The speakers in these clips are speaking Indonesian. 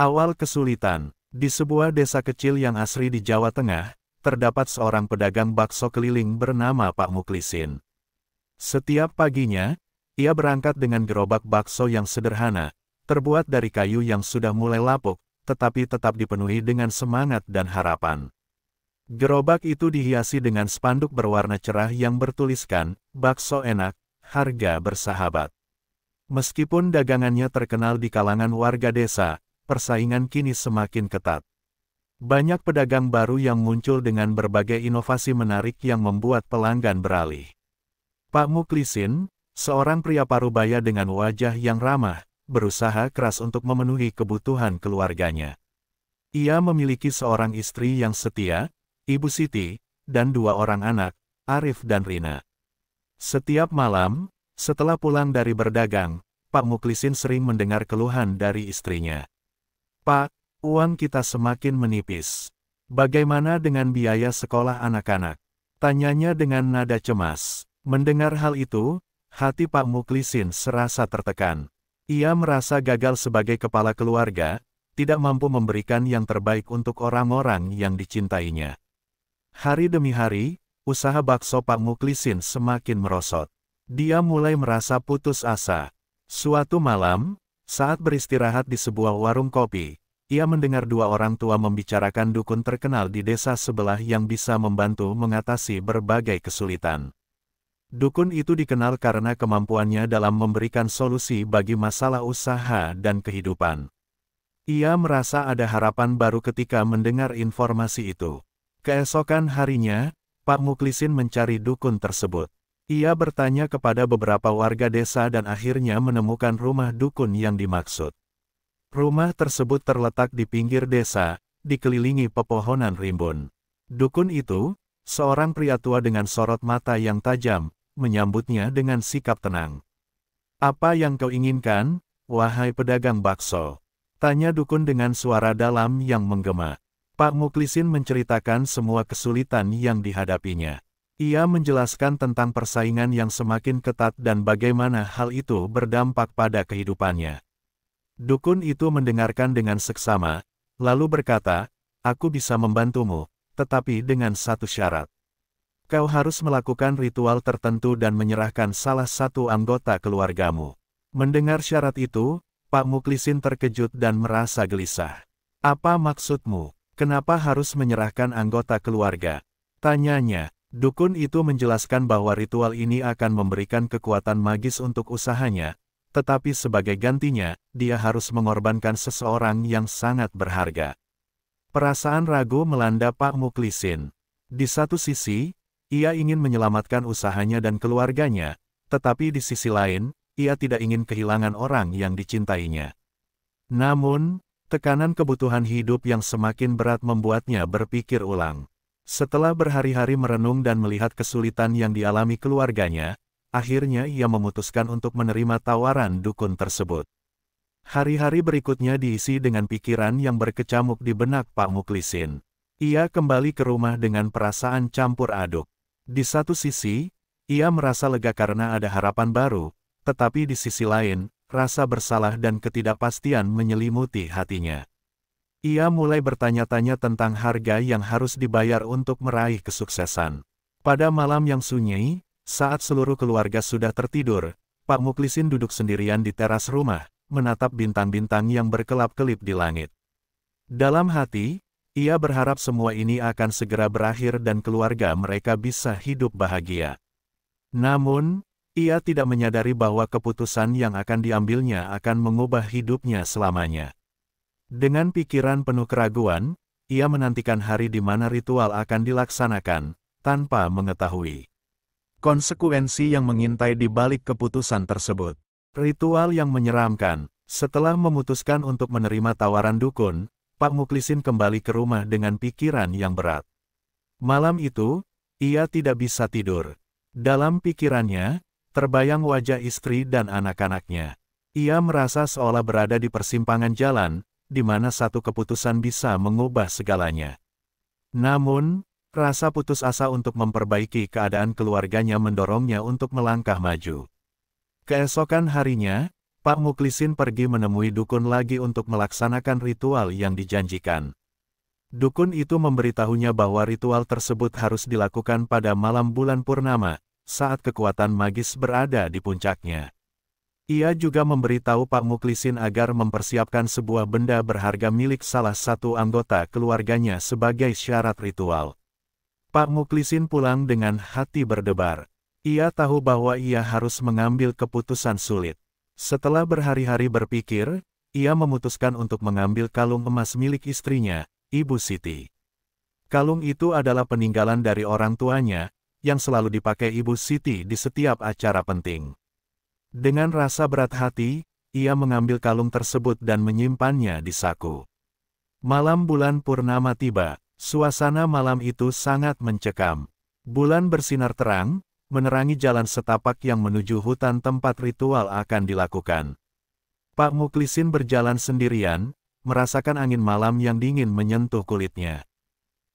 Awal kesulitan. Di sebuah desa kecil yang asri di Jawa Tengah, terdapat seorang pedagang bakso keliling bernama Pak Muklisin. Setiap paginya, ia berangkat dengan gerobak bakso yang sederhana, terbuat dari kayu yang sudah mulai lapuk, tetapi tetap dipenuhi dengan semangat dan harapan. Gerobak itu dihiasi dengan spanduk berwarna cerah yang bertuliskan, "Bakso enak, harga bersahabat." Meskipun dagangannya terkenal di kalangan warga desa, persaingan kini semakin ketat. Banyak pedagang baru yang muncul dengan berbagai inovasi menarik yang membuat pelanggan beralih. Pak Muklisin, seorang pria parubaya dengan wajah yang ramah, berusaha keras untuk memenuhi kebutuhan keluarganya. Ia memiliki seorang istri yang setia, Ibu Siti, dan 2 orang anak, Arif dan Rina. Setiap malam, setelah pulang dari berdagang, Pak Muklisin sering mendengar keluhan dari istrinya. "Pak, uang kita semakin menipis. Bagaimana dengan biaya sekolah anak-anak?" tanyanya dengan nada cemas. Mendengar hal itu, hati Pak Muklisin serasa tertekan. Ia merasa gagal sebagai kepala keluarga, tidak mampu memberikan yang terbaik untuk orang-orang yang dicintainya. Hari demi hari, usaha bakso Pak Muklisin semakin merosot. Dia mulai merasa putus asa. Suatu malam, saat beristirahat di sebuah warung kopi, ia mendengar 2 orang tua membicarakan dukun terkenal di desa sebelah yang bisa membantu mengatasi berbagai kesulitan. Dukun itu dikenal karena kemampuannya dalam memberikan solusi bagi masalah usaha dan kehidupan. Ia merasa ada harapan baru ketika mendengar informasi itu. Keesokan harinya, Pak Muklisin mencari dukun tersebut. Ia bertanya kepada beberapa warga desa dan akhirnya menemukan rumah dukun yang dimaksud. Rumah tersebut terletak di pinggir desa, dikelilingi pepohonan rimbun. Dukun itu, seorang pria tua dengan sorot mata yang tajam, menyambutnya dengan sikap tenang. "Apa yang kau inginkan, wahai pedagang bakso?" tanya dukun dengan suara dalam yang menggema. Pak Muklisin menceritakan semua kesulitan yang dihadapinya. Ia menjelaskan tentang persaingan yang semakin ketat dan bagaimana hal itu berdampak pada kehidupannya. Dukun itu mendengarkan dengan seksama, lalu berkata, "Aku bisa membantumu, tetapi dengan satu syarat. Kau harus melakukan ritual tertentu dan menyerahkan salah satu anggota keluargamu." Mendengar syarat itu, Pak Muklisin terkejut dan merasa gelisah. "Apa maksudmu? Kenapa harus menyerahkan anggota keluarga?" tanyanya. Dukun itu menjelaskan bahwa ritual ini akan memberikan kekuatan magis untuk usahanya, tetapi sebagai gantinya, dia harus mengorbankan seseorang yang sangat berharga. Perasaan ragu melanda Pak Muklisin. Di satu sisi, ia ingin menyelamatkan usahanya dan keluarganya, tetapi di sisi lain, ia tidak ingin kehilangan orang yang dicintainya. Namun, tekanan kebutuhan hidup yang semakin berat membuatnya berpikir ulang. Setelah berhari-hari merenung dan melihat kesulitan yang dialami keluarganya, akhirnya ia memutuskan untuk menerima tawaran dukun tersebut. Hari-hari berikutnya diisi dengan pikiran yang berkecamuk di benak Pak Muklisin. Ia kembali ke rumah dengan perasaan campur aduk. Di satu sisi, ia merasa lega karena ada harapan baru, tetapi di sisi lain, rasa bersalah dan ketidakpastian menyelimuti hatinya. Ia mulai bertanya-tanya tentang harga yang harus dibayar untuk meraih kesuksesan. Pada malam yang sunyi, saat seluruh keluarga sudah tertidur, Pak Muklisin duduk sendirian di teras rumah, menatap bintang-bintang yang berkelap-kelip di langit. Dalam hati, ia berharap semua ini akan segera berakhir dan keluarga mereka bisa hidup bahagia. Namun, ia tidak menyadari bahwa keputusan yang akan diambilnya akan mengubah hidupnya selamanya. Dengan pikiran penuh keraguan, ia menantikan hari di mana ritual akan dilaksanakan, tanpa mengetahui konsekuensi yang mengintai di balik keputusan tersebut. Ritual yang menyeramkan. Setelah memutuskan untuk menerima tawaran dukun, Pak Muklisin kembali ke rumah dengan pikiran yang berat. Malam itu, ia tidak bisa tidur. Dalam pikirannya, terbayang wajah istri dan anak-anaknya. Ia merasa seolah berada di persimpangan jalan, di mana satu keputusan bisa mengubah segalanya. Namun, rasa putus asa untuk memperbaiki keadaan keluarganya mendorongnya untuk melangkah maju. Keesokan harinya, Pak Muklisin pergi menemui dukun lagi untuk melaksanakan ritual yang dijanjikan. Dukun itu memberitahunya bahwa ritual tersebut harus dilakukan pada malam bulan purnama, saat kekuatan magis berada di puncaknya. Ia juga memberitahu Pak Muklisin agar mempersiapkan sebuah benda berharga milik salah satu anggota keluarganya sebagai syarat ritual. Pak Muklisin pulang dengan hati berdebar. Ia tahu bahwa ia harus mengambil keputusan sulit. Setelah berhari-hari berpikir, ia memutuskan untuk mengambil kalung emas milik istrinya, Ibu Siti. Kalung itu adalah peninggalan dari orang tuanya, yang selalu dipakai Ibu Siti di setiap acara penting. Dengan rasa berat hati, ia mengambil kalung tersebut dan menyimpannya di saku. Malam bulan purnama tiba, suasana malam itu sangat mencekam. Bulan bersinar terang, menerangi jalan setapak yang menuju hutan tempat ritual akan dilakukan. Pak Muklisin berjalan sendirian, merasakan angin malam yang dingin menyentuh kulitnya.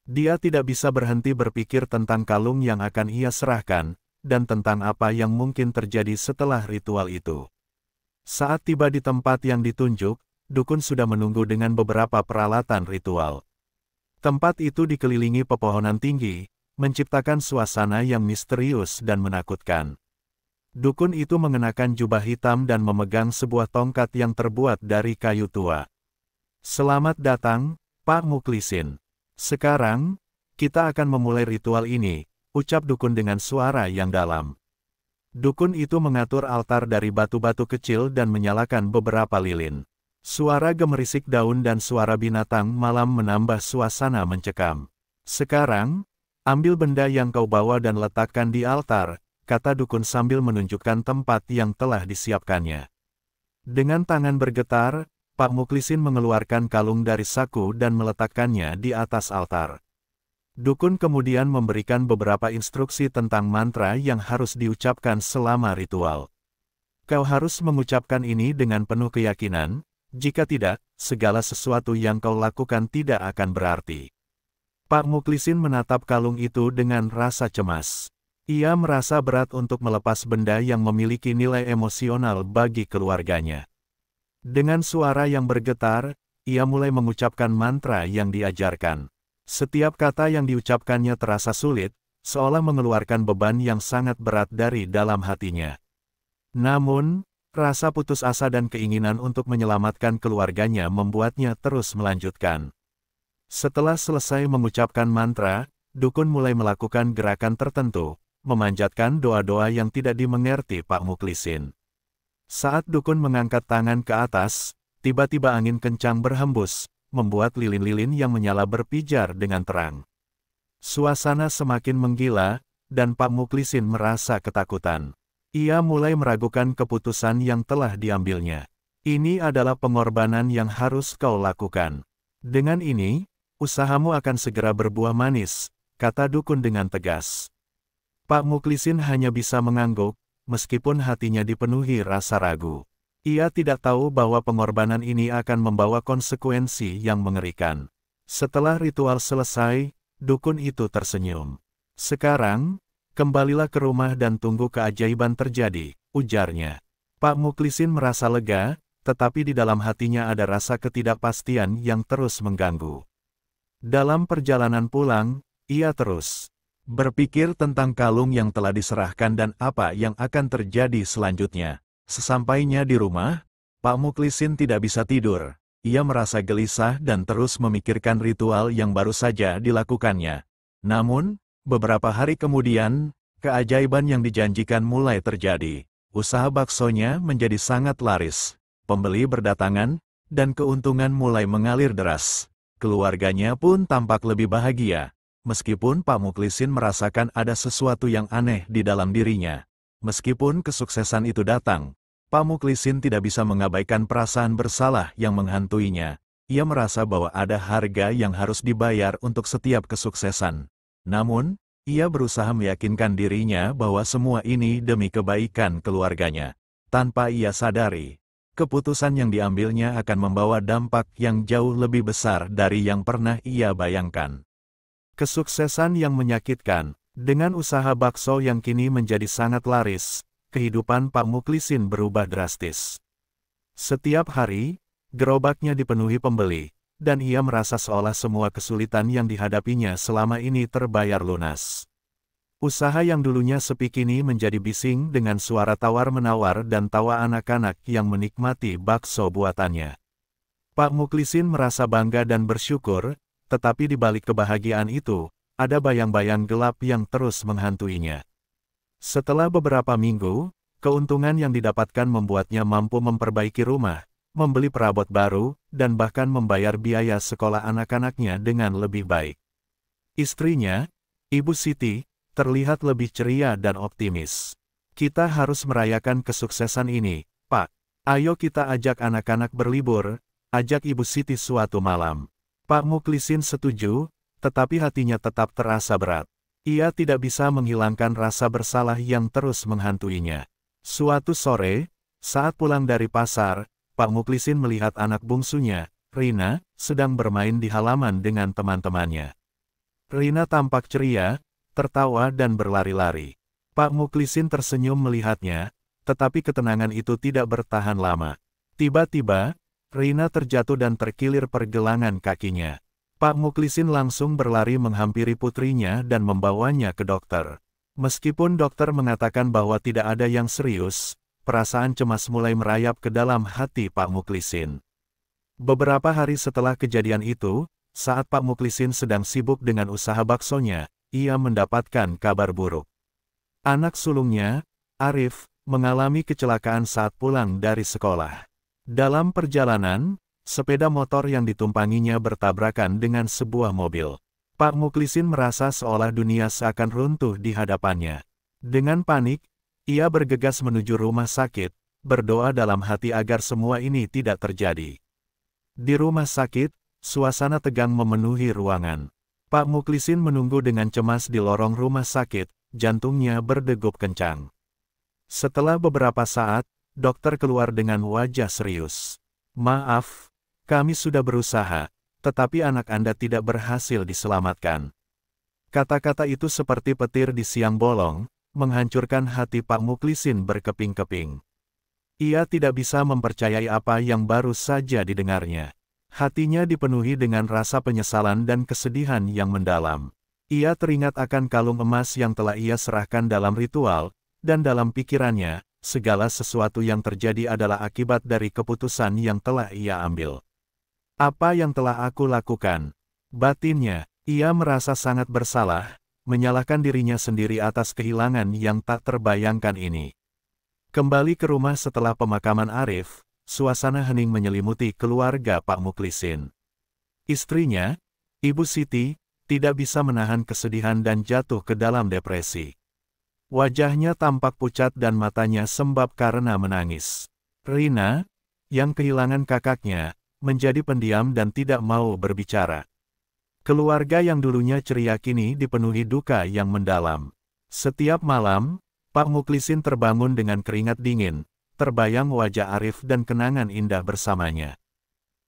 Dia tidak bisa berhenti berpikir tentang kalung yang akan ia serahkan, dan tentang apa yang mungkin terjadi setelah ritual itu. Saat tiba di tempat yang ditunjuk, dukun sudah menunggu dengan beberapa peralatan ritual. Tempat itu dikelilingi pepohonan tinggi, menciptakan suasana yang misterius dan menakutkan. Dukun itu mengenakan jubah hitam dan memegang sebuah tongkat yang terbuat dari kayu tua. "Selamat datang, Pak Muklisin. Sekarang, kita akan memulai ritual ini," ucap dukun dengan suara yang dalam. Dukun itu mengatur altar dari batu-batu kecil dan menyalakan beberapa lilin. Suara gemerisik daun dan suara binatang malam menambah suasana mencekam. "Sekarang, ambil benda yang kau bawa dan letakkan di altar," kata dukun sambil menunjukkan tempat yang telah disiapkannya. Dengan tangan bergetar, Pak Muklisin mengeluarkan kalung dari saku dan meletakkannya di atas altar. Dukun kemudian memberikan beberapa instruksi tentang mantra yang harus diucapkan selama ritual. "Kau harus mengucapkan ini dengan penuh keyakinan, jika tidak, segala sesuatu yang kau lakukan tidak akan berarti." Pak Muklisin menatap kalung itu dengan rasa cemas. Ia merasa berat untuk melepas benda yang memiliki nilai emosional bagi keluarganya. Dengan suara yang bergetar, ia mulai mengucapkan mantra yang diajarkan. Setiap kata yang diucapkannya terasa sulit, seolah mengeluarkan beban yang sangat berat dari dalam hatinya. Namun, rasa putus asa dan keinginan untuk menyelamatkan keluarganya membuatnya terus melanjutkan. Setelah selesai mengucapkan mantra, dukun mulai melakukan gerakan tertentu, memanjatkan doa-doa yang tidak dimengerti Pak Muklisin. Saat dukun mengangkat tangan ke atas, tiba-tiba angin kencang berhembus, membuat lilin-lilin yang menyala berpijar dengan terang. Suasana semakin menggila, dan Pak Muklisin merasa ketakutan. Ia mulai meragukan keputusan yang telah diambilnya. "Ini adalah pengorbanan yang harus kau lakukan. Dengan ini, usahamu akan segera berbuah manis," kata dukun dengan tegas. Pak Muklisin hanya bisa mengangguk, meskipun hatinya dipenuhi rasa ragu. Ia tidak tahu bahwa pengorbanan ini akan membawa konsekuensi yang mengerikan. Setelah ritual selesai, dukun itu tersenyum. "Sekarang, kembalilah ke rumah dan tunggu keajaiban terjadi," ujarnya. Pak Muklisin merasa lega, tetapi di dalam hatinya ada rasa ketidakpastian yang terus mengganggu. Dalam perjalanan pulang, ia terus berpikir tentang kalung yang telah diserahkan dan apa yang akan terjadi selanjutnya. Sesampainya di rumah, Pak Muklisin tidak bisa tidur. Ia merasa gelisah dan terus memikirkan ritual yang baru saja dilakukannya. Namun, beberapa hari kemudian, keajaiban yang dijanjikan mulai terjadi. Usaha baksonya menjadi sangat laris. Pembeli berdatangan, dan keuntungan mulai mengalir deras. Keluarganya pun tampak lebih bahagia. Meskipun Pak Muklisin merasakan ada sesuatu yang aneh di dalam dirinya. Meskipun kesuksesan itu datang, Pak Muklisin tidak bisa mengabaikan perasaan bersalah yang menghantuinya. Ia merasa bahwa ada harga yang harus dibayar untuk setiap kesuksesan. Namun, ia berusaha meyakinkan dirinya bahwa semua ini demi kebaikan keluarganya. Tanpa ia sadari, keputusan yang diambilnya akan membawa dampak yang jauh lebih besar dari yang pernah ia bayangkan. Kesuksesan yang menyakitkan. Dengan usaha bakso yang kini menjadi sangat laris, kehidupan Pak Muklisin berubah drastis. Setiap hari, gerobaknya dipenuhi pembeli, dan ia merasa seolah semua kesulitan yang dihadapinya selama ini terbayar lunas. Usaha yang dulunya sepi kini menjadi bising dengan suara tawar-menawar dan tawa anak-anak yang menikmati bakso buatannya. Pak Muklisin merasa bangga dan bersyukur, tetapi di balik kebahagiaan itu, ada bayang-bayang gelap yang terus menghantuinya. Setelah beberapa minggu, keuntungan yang didapatkan membuatnya mampu memperbaiki rumah, membeli perabot baru, dan bahkan membayar biaya sekolah anak-anaknya dengan lebih baik. Istrinya, Ibu Siti, terlihat lebih ceria dan optimis. "Kita harus merayakan kesuksesan ini, Pak. Ayo kita ajak anak-anak berlibur," ajak Ibu Siti suatu malam. Pak Muklisin setuju, tetapi hatinya tetap terasa berat. Ia tidak bisa menghilangkan rasa bersalah yang terus menghantuinya. Suatu sore, saat pulang dari pasar, Pak Muklisin melihat anak bungsunya, Rina, sedang bermain di halaman dengan teman-temannya. Rina tampak ceria, tertawa dan berlari-lari. Pak Muklisin tersenyum melihatnya, tetapi ketenangan itu tidak bertahan lama. Tiba-tiba, Rina terjatuh dan terkilir pergelangan kakinya. Pak Muklisin langsung berlari menghampiri putrinya dan membawanya ke dokter. Meskipun dokter mengatakan bahwa tidak ada yang serius, perasaan cemas mulai merayap ke dalam hati Pak Muklisin. Beberapa hari setelah kejadian itu, saat Pak Muklisin sedang sibuk dengan usaha baksonya, ia mendapatkan kabar buruk. Anak sulungnya, Arif, mengalami kecelakaan saat pulang dari sekolah. Dalam perjalanan, sepeda motor yang ditumpanginya bertabrakan dengan sebuah mobil. Pak Muklisin merasa seolah dunia seakan runtuh di hadapannya. Dengan panik, ia bergegas menuju rumah sakit, berdoa dalam hati agar semua ini tidak terjadi. Di rumah sakit, suasana tegang memenuhi ruangan. Pak Muklisin menunggu dengan cemas di lorong rumah sakit, jantungnya berdegup kencang. Setelah beberapa saat, dokter keluar dengan wajah serius. "Maaf, kami sudah berusaha, tetapi anak Anda tidak berhasil diselamatkan." Kata-kata itu seperti petir di siang bolong, menghancurkan hati Pak Muklisin berkeping-keping. Ia tidak bisa mempercayai apa yang baru saja didengarnya. Hatinya dipenuhi dengan rasa penyesalan dan kesedihan yang mendalam. Ia teringat akan kalung emas yang telah ia serahkan dalam ritual, dan dalam pikirannya, segala sesuatu yang terjadi adalah akibat dari keputusan yang telah ia ambil. "Apa yang telah aku lakukan?" batinnya. Ia merasa sangat bersalah, menyalahkan dirinya sendiri atas kehilangan yang tak terbayangkan ini. Kembali ke rumah setelah pemakaman Arif, suasana hening menyelimuti keluarga Pak Muklisin. Istrinya, Ibu Siti, tidak bisa menahan kesedihan dan jatuh ke dalam depresi. Wajahnya tampak pucat dan matanya sembab karena menangis. Rina, yang kehilangan kakaknya, menjadi pendiam dan tidak mau berbicara. Keluarga yang dulunya ceria kini dipenuhi duka yang mendalam. Setiap malam, Pak Muklisin terbangun dengan keringat dingin, terbayang wajah Arif dan kenangan indah bersamanya.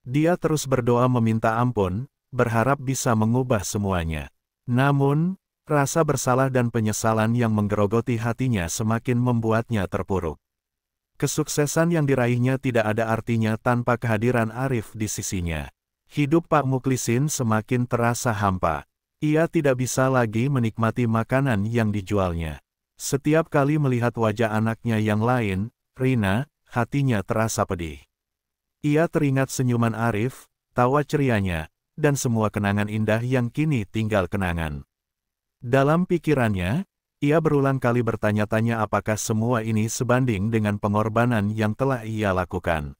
Dia terus berdoa meminta ampun, berharap bisa mengubah semuanya. Namun, rasa bersalah dan penyesalan yang menggerogoti hatinya semakin membuatnya terpuruk. Kesuksesan yang diraihnya tidak ada artinya tanpa kehadiran Arif di sisinya. Hidup Pak Muklisin semakin terasa hampa. Ia tidak bisa lagi menikmati makanan yang dijualnya. Setiap kali melihat wajah anaknya yang lain, Rina, hatinya terasa pedih. Ia teringat senyuman Arif, tawa cerianya, dan semua kenangan indah yang kini tinggal kenangan. Dalam pikirannya, ia berulang kali bertanya-tanya apakah semua ini sebanding dengan pengorbanan yang telah ia lakukan.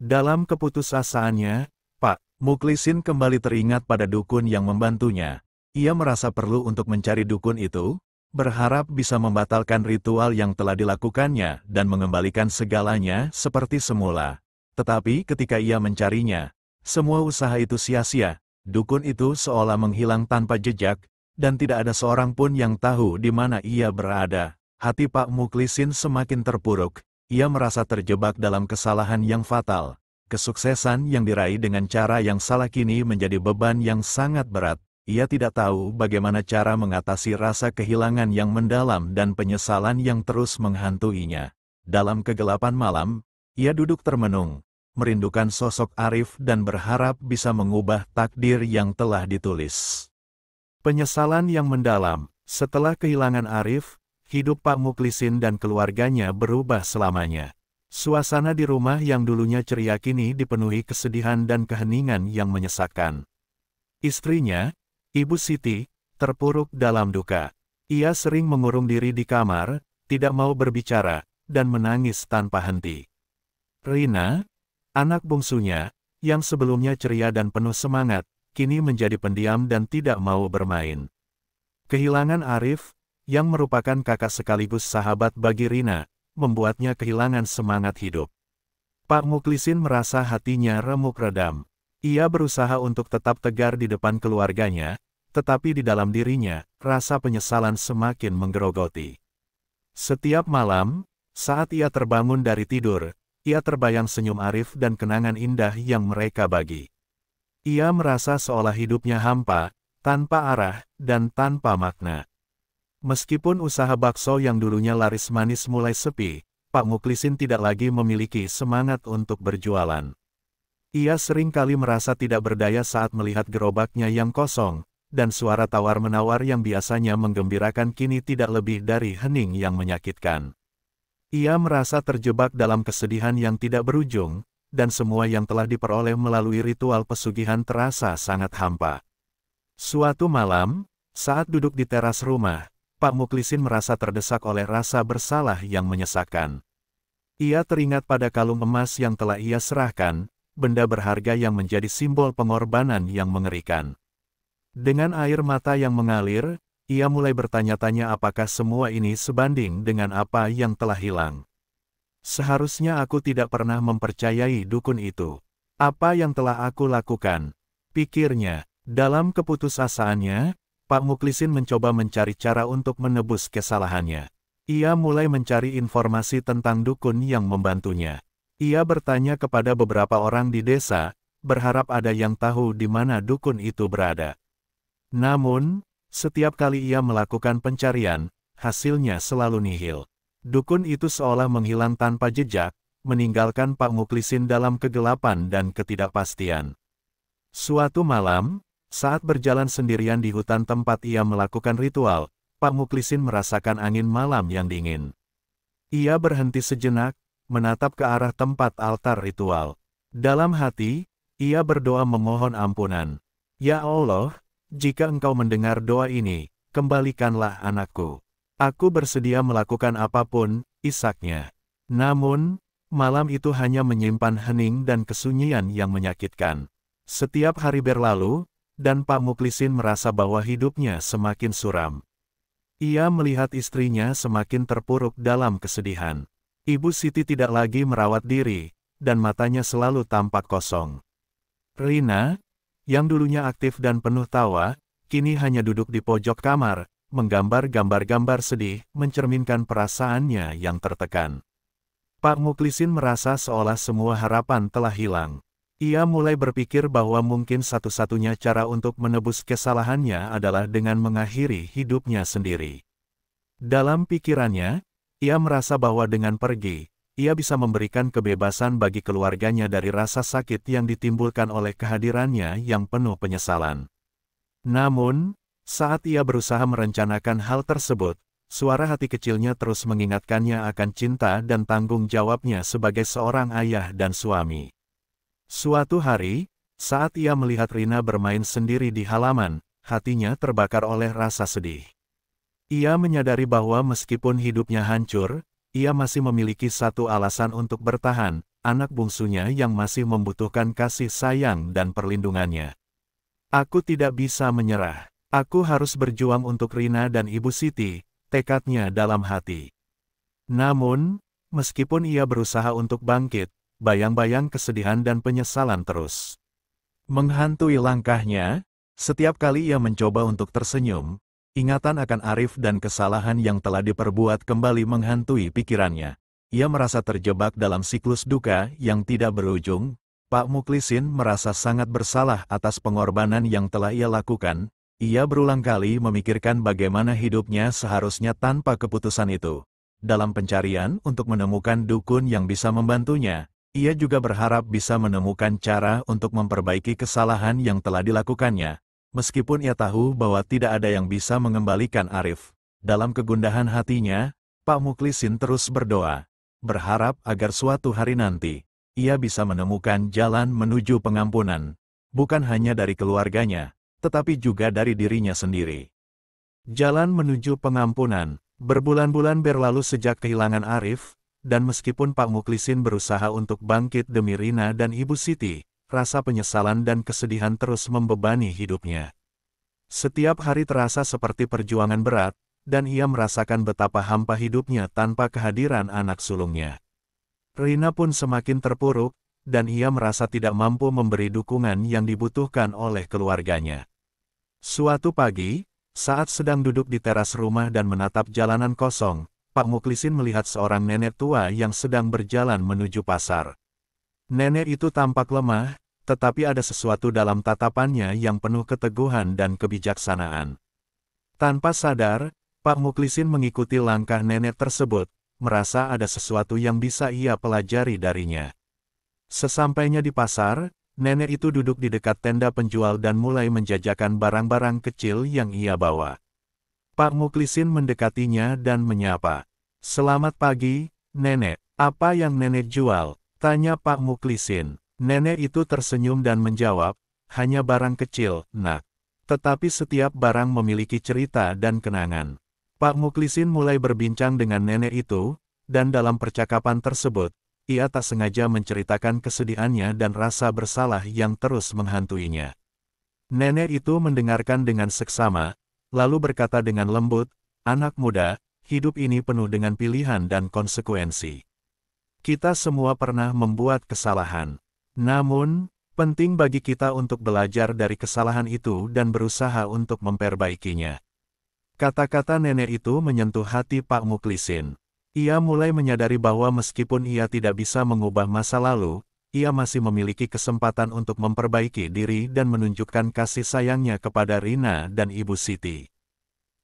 Dalam keputusasaannya, Pak Muklisin kembali teringat pada dukun yang membantunya. Ia merasa perlu untuk mencari dukun itu, berharap bisa membatalkan ritual yang telah dilakukannya dan mengembalikan segalanya seperti semula. Tetapi ketika ia mencarinya, semua usaha itu sia-sia. Dukun itu seolah menghilang tanpa jejak, dan tidak ada seorang pun yang tahu di mana ia berada. Hati Pak Muklisin semakin terpuruk. Ia merasa terjebak dalam kesalahan yang fatal. Kesuksesan yang diraih dengan cara yang salah kini menjadi beban yang sangat berat. Ia tidak tahu bagaimana cara mengatasi rasa kehilangan yang mendalam dan penyesalan yang terus menghantuinya. Dalam kegelapan malam, Ia duduk termenung, merindukan sosok Arif dan berharap bisa mengubah takdir yang telah ditulis. Penyesalan yang mendalam. Setelah kehilangan Arif, hidup Pak Muklisin dan keluarganya berubah selamanya. Suasana di rumah yang dulunya ceria kini dipenuhi kesedihan dan keheningan yang menyesakkan. Istrinya, Ibu Siti, terpuruk dalam duka. Ia sering mengurung diri di kamar, tidak mau berbicara, dan menangis tanpa henti. Rina, anak bungsunya, yang sebelumnya ceria dan penuh semangat, kini menjadi pendiam dan tidak mau bermain. Kehilangan Arif, yang merupakan kakak sekaligus sahabat bagi Rina, membuatnya kehilangan semangat hidup. Pak Muklisin merasa hatinya remuk redam. Ia berusaha untuk tetap tegar di depan keluarganya, tetapi di dalam dirinya, rasa penyesalan semakin menggerogoti. Setiap malam, saat ia terbangun dari tidur, ia terbayang senyum Arif dan kenangan indah yang mereka bagi. Ia merasa seolah hidupnya hampa, tanpa arah, dan tanpa makna. Meskipun usaha bakso yang dulunya laris manis mulai sepi, Pak Muklisin tidak lagi memiliki semangat untuk berjualan. Ia sering kali merasa tidak berdaya saat melihat gerobaknya yang kosong, dan suara tawar-menawar yang biasanya menggembirakan kini tidak lebih dari hening yang menyakitkan. Ia merasa terjebak dalam kesedihan yang tidak berujung, dan semua yang telah diperoleh melalui ritual pesugihan terasa sangat hampa. Suatu malam, saat duduk di teras rumah, Pak Muklisin merasa terdesak oleh rasa bersalah yang menyesakkan. Ia teringat pada kalung emas yang telah ia serahkan, benda berharga yang menjadi simbol pengorbanan yang mengerikan. Dengan air mata yang mengalir, ia mulai bertanya-tanya apakah semua ini sebanding dengan apa yang telah hilang. Seharusnya aku tidak pernah mempercayai dukun itu. Apa yang telah aku lakukan? Pikirnya. Dalam keputusasaannya, Pak Muklisin mencoba mencari cara untuk menebus kesalahannya. Ia mulai mencari informasi tentang dukun yang membantunya. Ia bertanya kepada beberapa orang di desa, berharap ada yang tahu di mana dukun itu berada. Namun, setiap kali ia melakukan pencarian, hasilnya selalu nihil. Dukun itu seolah menghilang tanpa jejak, meninggalkan Pak Muklisin dalam kegelapan dan ketidakpastian. Suatu malam, saat berjalan sendirian di hutan tempat ia melakukan ritual, Pak Muklisin merasakan angin malam yang dingin. Ia berhenti sejenak, menatap ke arah tempat altar ritual. Dalam hati, ia berdoa memohon ampunan. Ya Allah, jika engkau mendengar doa ini, kembalikanlah anakku. Aku bersedia melakukan apapun, isaknya. Namun, malam itu hanya menyimpan hening dan kesunyian yang menyakitkan. Setiap hari berlalu, dan Pak Muklisin merasa bahwa hidupnya semakin suram. Ia melihat istrinya semakin terpuruk dalam kesedihan. Ibu Siti tidak lagi merawat diri, dan matanya selalu tampak kosong. Rina, yang dulunya aktif dan penuh tawa, kini hanya duduk di pojok kamar, menggambar gambar-gambar sedih, mencerminkan perasaannya yang tertekan. Pak Muklisin merasa seolah semua harapan telah hilang. Ia mulai berpikir bahwa mungkin satu-satunya cara untuk menebus kesalahannya adalah dengan mengakhiri hidupnya sendiri. Dalam pikirannya, ia merasa bahwa dengan pergi, ia bisa memberikan kebebasan bagi keluarganya dari rasa sakit yang ditimbulkan oleh kehadirannya yang penuh penyesalan. Namun, saat ia berusaha merencanakan hal tersebut, suara hati kecilnya terus mengingatkannya akan cinta dan tanggung jawabnya sebagai seorang ayah dan suami. Suatu hari, saat ia melihat Rina bermain sendiri di halaman, hatinya terbakar oleh rasa sedih. Ia menyadari bahwa meskipun hidupnya hancur, ia masih memiliki satu alasan untuk bertahan, anak bungsunya yang masih membutuhkan kasih sayang dan perlindungannya. Aku tidak bisa menyerah. Aku harus berjuang untuk Rina dan Ibu Siti, tekadnya dalam hati. Namun, meskipun ia berusaha untuk bangkit, bayang-bayang kesedihan dan penyesalan terus menghantui langkahnya. Setiap kali ia mencoba untuk tersenyum, ingatan akan Arif dan kesalahan yang telah diperbuat kembali menghantui pikirannya. Ia merasa terjebak dalam siklus duka yang tidak berujung. Pak Muklisin merasa sangat bersalah atas pengorbanan yang telah ia lakukan. Ia berulang kali memikirkan bagaimana hidupnya seharusnya tanpa keputusan itu. Dalam pencarian untuk menemukan dukun yang bisa membantunya, ia juga berharap bisa menemukan cara untuk memperbaiki kesalahan yang telah dilakukannya. Meskipun ia tahu bahwa tidak ada yang bisa mengembalikan Arif, dalam kegundahan hatinya, Pak Muklisin terus berdoa, berharap agar suatu hari nanti, ia bisa menemukan jalan menuju pengampunan, bukan hanya dari keluarganya, tetapi juga dari dirinya sendiri. Jalan menuju pengampunan. Berbulan-bulan berlalu sejak kehilangan Arif, dan meskipun Pak Muklisin berusaha untuk bangkit demi Rina dan Ibu Siti, rasa penyesalan dan kesedihan terus membebani hidupnya. Setiap hari terasa seperti perjuangan berat, dan ia merasakan betapa hampa hidupnya tanpa kehadiran anak sulungnya. Rina pun semakin terpuruk, dan ia merasa tidak mampu memberi dukungan yang dibutuhkan oleh keluarganya. Suatu pagi, saat sedang duduk di teras rumah dan menatap jalanan kosong, Pak Muklisin melihat seorang nenek tua yang sedang berjalan menuju pasar. Nenek itu tampak lemah, tetapi ada sesuatu dalam tatapannya yang penuh keteguhan dan kebijaksanaan. Tanpa sadar, Pak Muklisin mengikuti langkah nenek tersebut, merasa ada sesuatu yang bisa ia pelajari darinya. Sesampainya di pasar, nenek itu duduk di dekat tenda penjual dan mulai menjajakan barang-barang kecil yang ia bawa. Pak Muklisin mendekatinya dan menyapa. "Selamat pagi, Nenek. Apa yang Nenek jual?" tanya Pak Muklisin. Nenek itu tersenyum dan menjawab, "Hanya barang kecil, Nak. Tetapi setiap barang memiliki cerita dan kenangan." Pak Muklisin mulai berbincang dengan nenek itu, dan dalam percakapan tersebut, ia tak sengaja menceritakan kesedihannya dan rasa bersalah yang terus menghantuinya. Nenek itu mendengarkan dengan seksama, lalu berkata dengan lembut, "Anak muda, hidup ini penuh dengan pilihan dan konsekuensi. Kita semua pernah membuat kesalahan. Namun, penting bagi kita untuk belajar dari kesalahan itu dan berusaha untuk memperbaikinya." Kata-kata nenek itu menyentuh hati Pak Muklisin. Ia mulai menyadari bahwa meskipun ia tidak bisa mengubah masa lalu, ia masih memiliki kesempatan untuk memperbaiki diri dan menunjukkan kasih sayangnya kepada Rina dan Ibu Siti.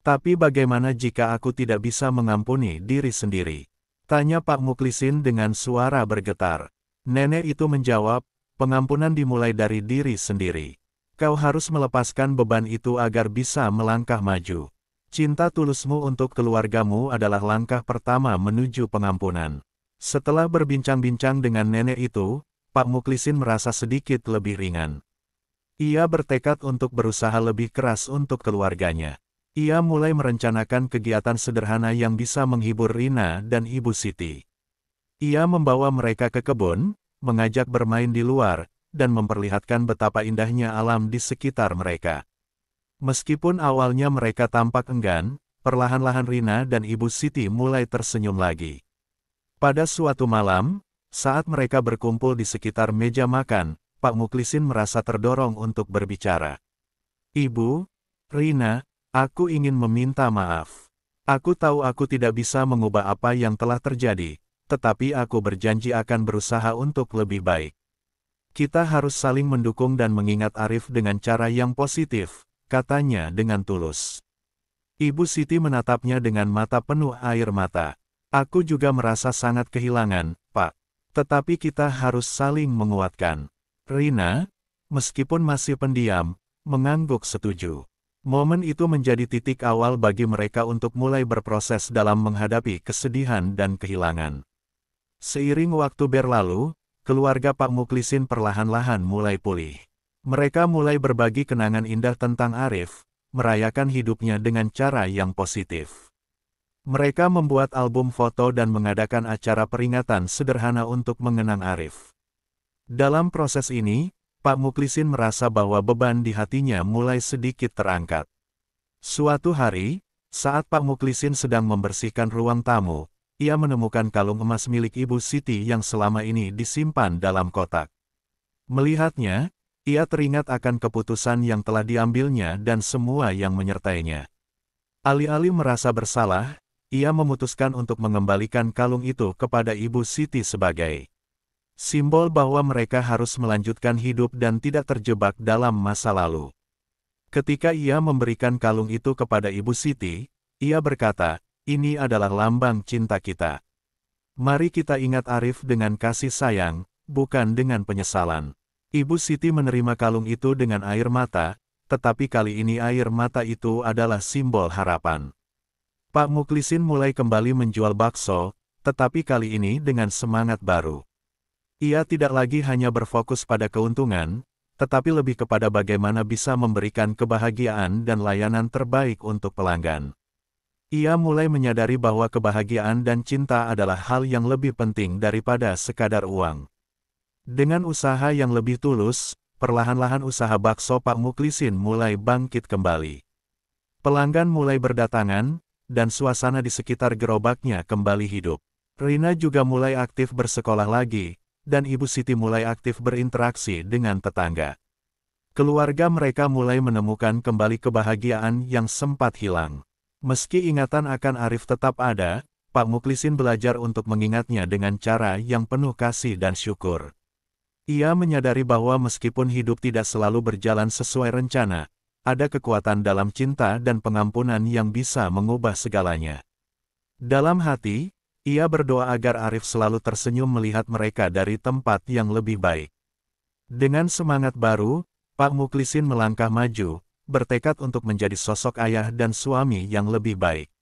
"Tapi bagaimana jika aku tidak bisa mengampuni diri sendiri?" tanya Pak Muklisin dengan suara bergetar. Nenek itu menjawab, "Pengampunan dimulai dari diri sendiri. Kau harus melepaskan beban itu agar bisa melangkah maju. Cinta tulusmu untuk keluargamu adalah langkah pertama menuju pengampunan." Setelah berbincang-bincang dengan nenek itu, Pak Muklisin merasa sedikit lebih ringan. Ia bertekad untuk berusaha lebih keras untuk keluarganya. Ia mulai merencanakan kegiatan sederhana yang bisa menghibur Rina dan Ibu Siti. Ia membawa mereka ke kebun, mengajak bermain di luar, dan memperlihatkan betapa indahnya alam di sekitar mereka. Meskipun awalnya mereka tampak enggan, perlahan-lahan Rina dan Ibu Siti mulai tersenyum lagi. Pada suatu malam, saat mereka berkumpul di sekitar meja makan, Pak Muklisin merasa terdorong untuk berbicara. "Ibu, Rina, aku ingin meminta maaf. Aku tahu aku tidak bisa mengubah apa yang telah terjadi, tetapi aku berjanji akan berusaha untuk lebih baik. Kita harus saling mendukung dan mengingat Arif dengan cara yang positif," katanya dengan tulus. Ibu Siti menatapnya dengan mata penuh air mata. "Aku juga merasa sangat kehilangan, Pak. Tetapi kita harus saling menguatkan." Rina, meskipun masih pendiam, mengangguk setuju. Momen itu menjadi titik awal bagi mereka untuk mulai berproses dalam menghadapi kesedihan dan kehilangan. Seiring waktu berlalu, keluarga Pak Muklisin perlahan-lahan mulai pulih. Mereka mulai berbagi kenangan indah tentang Arif, merayakan hidupnya dengan cara yang positif. Mereka membuat album foto dan mengadakan acara peringatan sederhana untuk mengenang Arif. Dalam proses ini, Pak Muklisin merasa bahwa beban di hatinya mulai sedikit terangkat. Suatu hari, saat Pak Muklisin sedang membersihkan ruang tamu, ia menemukan kalung emas milik Ibu Siti yang selama ini disimpan dalam kotak. Melihatnya, ia teringat akan keputusan yang telah diambilnya dan semua yang menyertainya. Alih-alih merasa bersalah, ia memutuskan untuk mengembalikan kalung itu kepada Ibu Siti sebagai simbol bahwa mereka harus melanjutkan hidup dan tidak terjebak dalam masa lalu. Ketika ia memberikan kalung itu kepada Ibu Siti, ia berkata, ini adalah lambang cinta kita. Mari kita ingat Arif dengan kasih sayang, bukan dengan penyesalan. Ibu Siti menerima kalung itu dengan air mata, tetapi kali ini air mata itu adalah simbol harapan. Pak Muklisin mulai kembali menjual bakso, tetapi kali ini dengan semangat baru. Ia tidak lagi hanya berfokus pada keuntungan, tetapi lebih kepada bagaimana bisa memberikan kebahagiaan dan layanan terbaik untuk pelanggan. Ia mulai menyadari bahwa kebahagiaan dan cinta adalah hal yang lebih penting daripada sekadar uang. Dengan usaha yang lebih tulus, perlahan-lahan usaha bakso Pak Muklisin mulai bangkit kembali. Pelanggan mulai berdatangan, dan suasana di sekitar gerobaknya kembali hidup. Rina juga mulai aktif bersekolah lagi, dan Ibu Siti mulai aktif berinteraksi dengan tetangga. Keluarga mereka mulai menemukan kembali kebahagiaan yang sempat hilang. Meski ingatan akan Arif tetap ada, Pak Muklisin belajar untuk mengingatnya dengan cara yang penuh kasih dan syukur. Ia menyadari bahwa meskipun hidup tidak selalu berjalan sesuai rencana, ada kekuatan dalam cinta dan pengampunan yang bisa mengubah segalanya. Dalam hati, ia berdoa agar Arif selalu tersenyum melihat mereka dari tempat yang lebih baik. Dengan semangat baru, Pak Muklisin melangkah maju, bertekad untuk menjadi sosok ayah dan suami yang lebih baik.